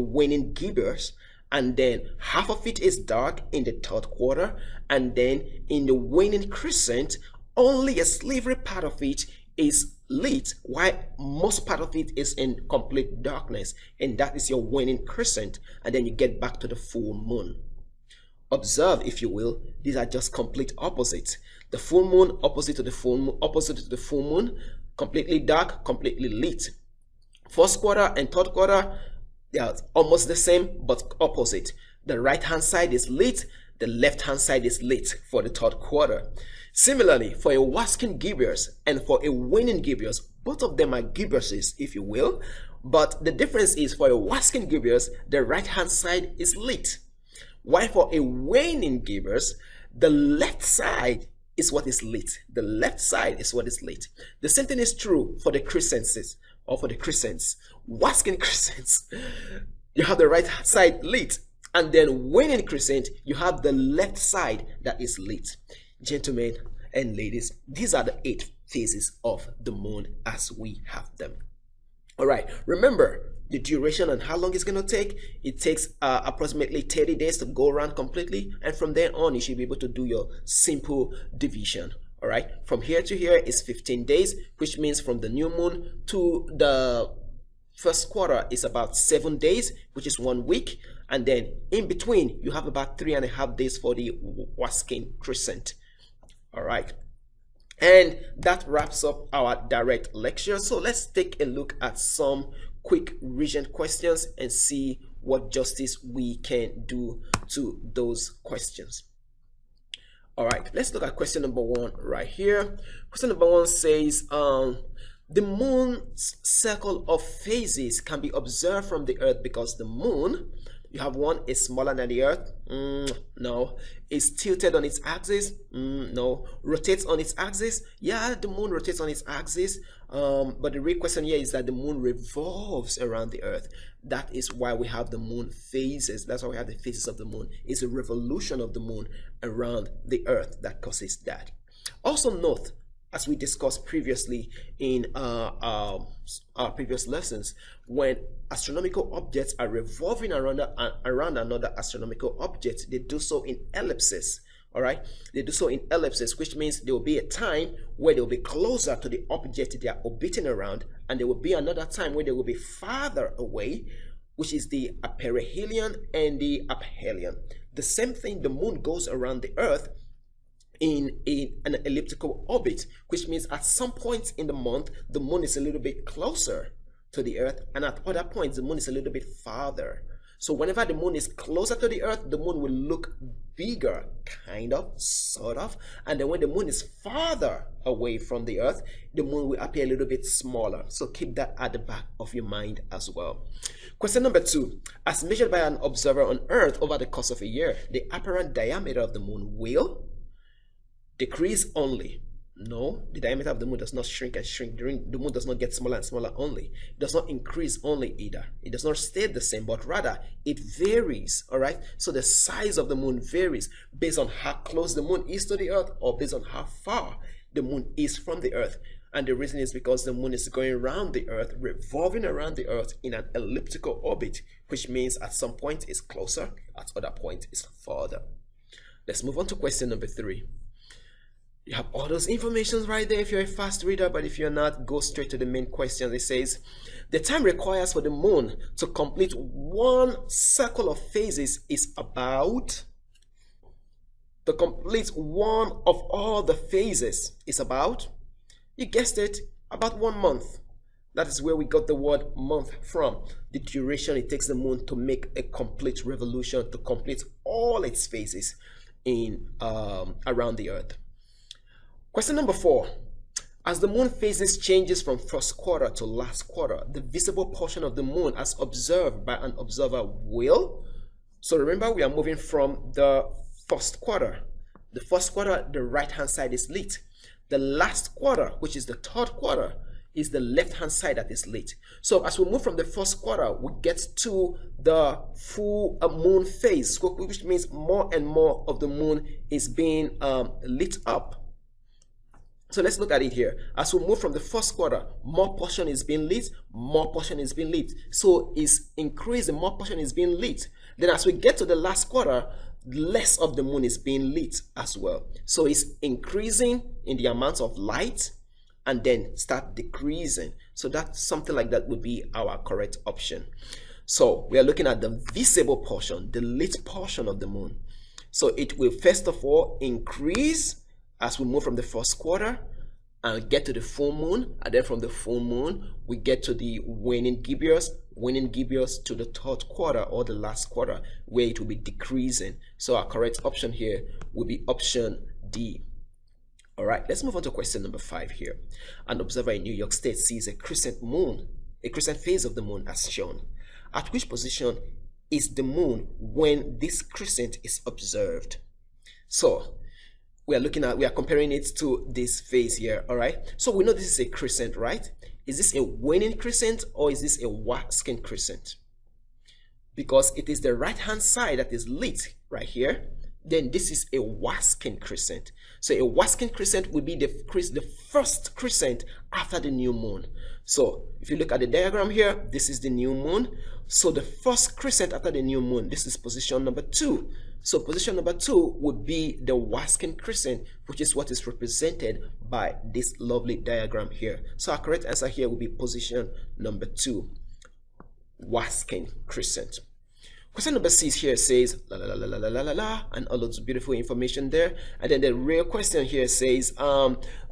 waning gibbous, and then half of it is dark in the third quarter, and then in the waning crescent, only a slivery part of it is lit, while most part of it is in complete darkness, and that is your waning crescent, and then you get back to the full moon. Observe, if you will, these are just complete opposites. The full moon opposite to the full moon, completely dark, completely lit. First quarter and third quarter, they are almost the same but opposite. The right hand side is lit, the left hand side is lit for the third quarter. Similarly, for a waxing gibbous and for a waning gibbous, both of them are gibbuses, if you will, but the difference is for a waxing gibbous, the right hand side is lit, while for a waning gibbous, the left side is what is lit. The left side is what is lit. The same thing is true for the crescents, or for the crescents. Waxing crescents, you have the right side lit, and then waning crescent, you have the left side that is lit. Gentlemen and ladies, these are the 8 phases of the moon as we have them. All right, remember the duration and how long it's going to take. It takes approximately 30 days to go around completely, and from there on you should be able to do your simple division. All right, from here to here is 15 days, which means from the new moon to the first quarter is about 7 days, which is 1 week, and then in between you have about 3.5 days for the waxing crescent. All right, and that wraps up our direct lecture. So let's take a look at some quick regent questions and see what justice we can do to those questions. All right, let's look at question number 1 right here. Question number 1 says, the moon's circle of phases can be observed from the earth because the moon, you have one, is smaller than the earth. No. Is tilted on its axis. No. Rotates on its axis. Yeah, the moon rotates on its axis, but the real question here is that the moon revolves around the earth. That is why we have the moon phases. That's why we have the phases of the moon. It's a revolution of the moon around the earth that causes that. Also note, as we discussed previously in our previous lessons, when astronomical objects are revolving around another astronomical object, they do so in ellipses. All right, they do so in ellipses, which means there will be a time where they will be closer to the object they are orbiting around, and there will be another time where they will be farther away, which is the perihelion and the aphelion. The same thing, the moon goes around the earth in an elliptical orbit, which means at some points in the month the moon is a little bit closer to the earth, and at other points the moon is a little bit farther. So whenever the moon is closer to the earth, the moon will look bigger, kind of, sort of, and then when the moon is farther away from the earth, the moon will appear a little bit smaller. So keep that at the back of your mind as well. Question number 2, as measured by an observer on earth over the course of a year, the apparent diameter of the moon will decrease only. No, the diameter of the moon does not shrink and shrink. The moon does not get smaller and smaller only. It does not increase only either. It does not stay the same, but rather it varies. All right, so the size of the moon varies based on how close the moon is to the earth, or based on how far the moon is from the earth. And the reason is because the moon is going around the earth, revolving around the earth in an elliptical orbit, which means at some point it's closer, at other point it's farther. Let's move on to question number 3. You have all those informations right there if you're a fast reader, but if you're not, go straight to the main question. It says, the time requires for the moon to complete 1 circle of phases is about, to complete one of all the phases is about, you guessed it, about 1 month. That is where we got the word month from. The duration it takes the moon to make a complete revolution, to complete all its phases in around the earth. Question number 4. As the moon phases changes from first quarter to last quarter, the visible portion of the moon as observed by an observer will. So remember, we are moving from the first quarter. The first quarter, the right hand side is lit. The last quarter, which is the third quarter, is the left hand side that is lit. So as we move from the first quarter, we get to the full moon phase, which means more and more of the moon is being lit up. So let's look at it here. As we move from the first quarter, more portion is being lit, more portion is being lit. So it's increasing, more portion is being lit. Then as we get to the last quarter, less of the moon is being lit as well. So it's increasing in the amount of light and then start decreasing. So that's something like that would be our correct option. So we are looking at the visible portion, the lit portion of the moon. So it will first of all increase as we move from the first quarter and get to the full moon, and then from the full moon we get to the waning gibbous to the third quarter or the last quarter, where it will be decreasing. So our correct option here will be option D. All right, let's move on to question number 5 here. An observer in New York State sees a crescent phase of the moon as shown. At which position is the moon when this crescent is observed? So we are comparing it to this phase here. All right, so we know this is a crescent, right? Is this a waning crescent or is this a waxing crescent? Because it is the right hand side that is lit right here, then this is a waxing crescent. So a waxing crescent would be the first crescent after the new moon. So if you look at the diagram here, this is the new moon. So the first crescent after the new moon, this is position number 2. So position number 2 would be the waxing crescent, which is what is represented by this lovely diagram here. So our correct answer here would be position number 2, waxing crescent. Question number 6 here says la la la la la la la la, and all those beautiful information there. And then the real question here says,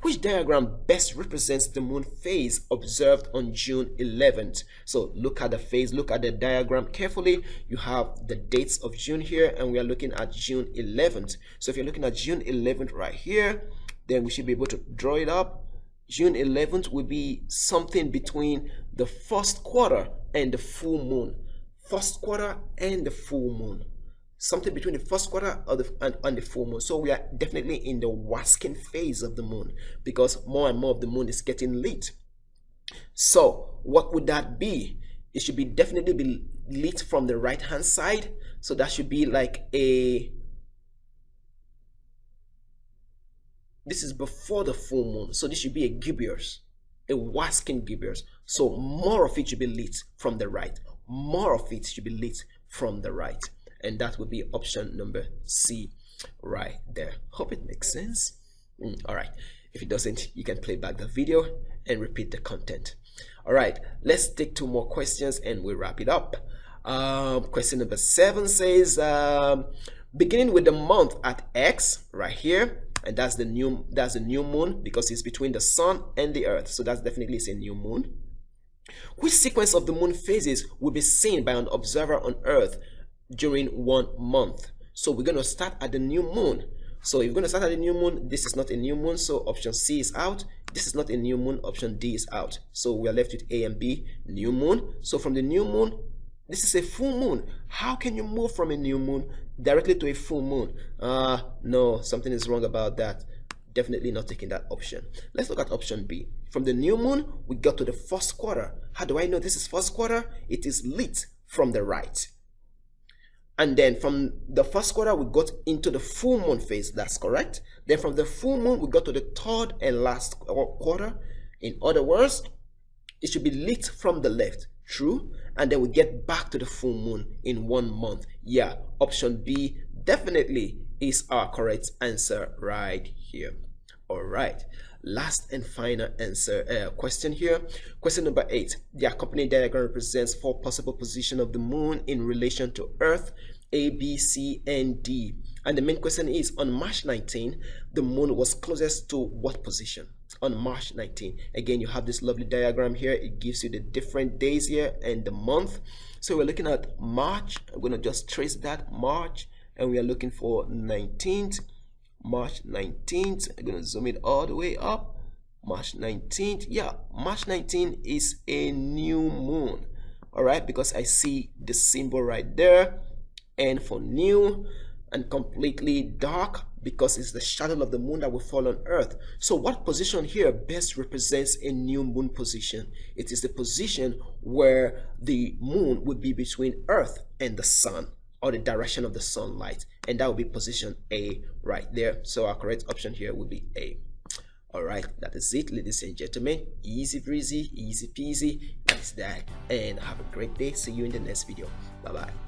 which diagram best represents the moon phase observed on June 11th? So look at the phase, look at the diagram carefully. You have the dates of June here, and we are looking at June 11th. So if you're looking at June 11th right here, then we should be able to draw it up. June 11th will be something between the first quarter and the full moon. First quarter and the full moon, something between the first quarter and the full moon. So we are definitely in the waxing phase of the moon, because more and more of the moon is getting lit. So what would that be? It should be definitely be lit from the right hand side. So that should be like this is before the full moon, so this should be a gibbous, a waxing gibbous. So more of it should be lit from the right. More of it should be lit from the right, and that would be option number C right there. Hope it makes sense. All right, if it doesn't, you can play back the video and repeat the content. All right, let's take 2 more questions and we'll wrap it up. Question number 7 says, beginning with the month at X right here, and that's the new moon, because it's between the sun and the earth, so that's definitely a new moon. Which sequence of the moon phases will be seen by an observer on Earth during 1 month? So we're going to start at the new moon. So if you're going to start at the new moon, this is not a new moon, so option C is out. This is not a new moon, option D is out. So we are left with A and B, new moon. So from the new moon, this is a full moon. How can you move from a new moon directly to a full moon? No, something is wrong about that. Definitely not taking that option. Let's look at option B. From the new moon, we got to the first quarter. How do I know this is first quarter? It is lit from the right. And then from the first quarter, we got into the full moon phase. That's correct. Then from the full moon, we got to the third and last quarter. In other words, it should be lit from the left. True. And then we get back to the full moon in 1 month. Yeah, option B definitely is our correct answer right here. All right, last and final answer question here. Question number 8. The accompanying diagram represents 4 possible positions of the moon in relation to Earth, A, B, C, and D. And the main question is, on March 19, the moon was closest to what position? On March 19. Again, you have this lovely diagram here. It gives you the different days here and the month. So we're looking at March. I'm going to just trace that, March, and we are looking for 19th. March 19th. I'm going to zoom it all the way up. March 19th. Yeah, March 19th is a new moon. All right, because I see the symbol right there. And for new and completely dark, because it's the shadow of the moon that will fall on Earth. So what position here best represents a new moon position? It is the position where the moon would be between Earth and the sun, or the direction of the sunlight, and that would be position A right there. So our correct option here would be A. Alright, that is it, ladies and gentlemen. Easy breezy, easy peasy. That's that. And have a great day. See you in the next video. Bye bye.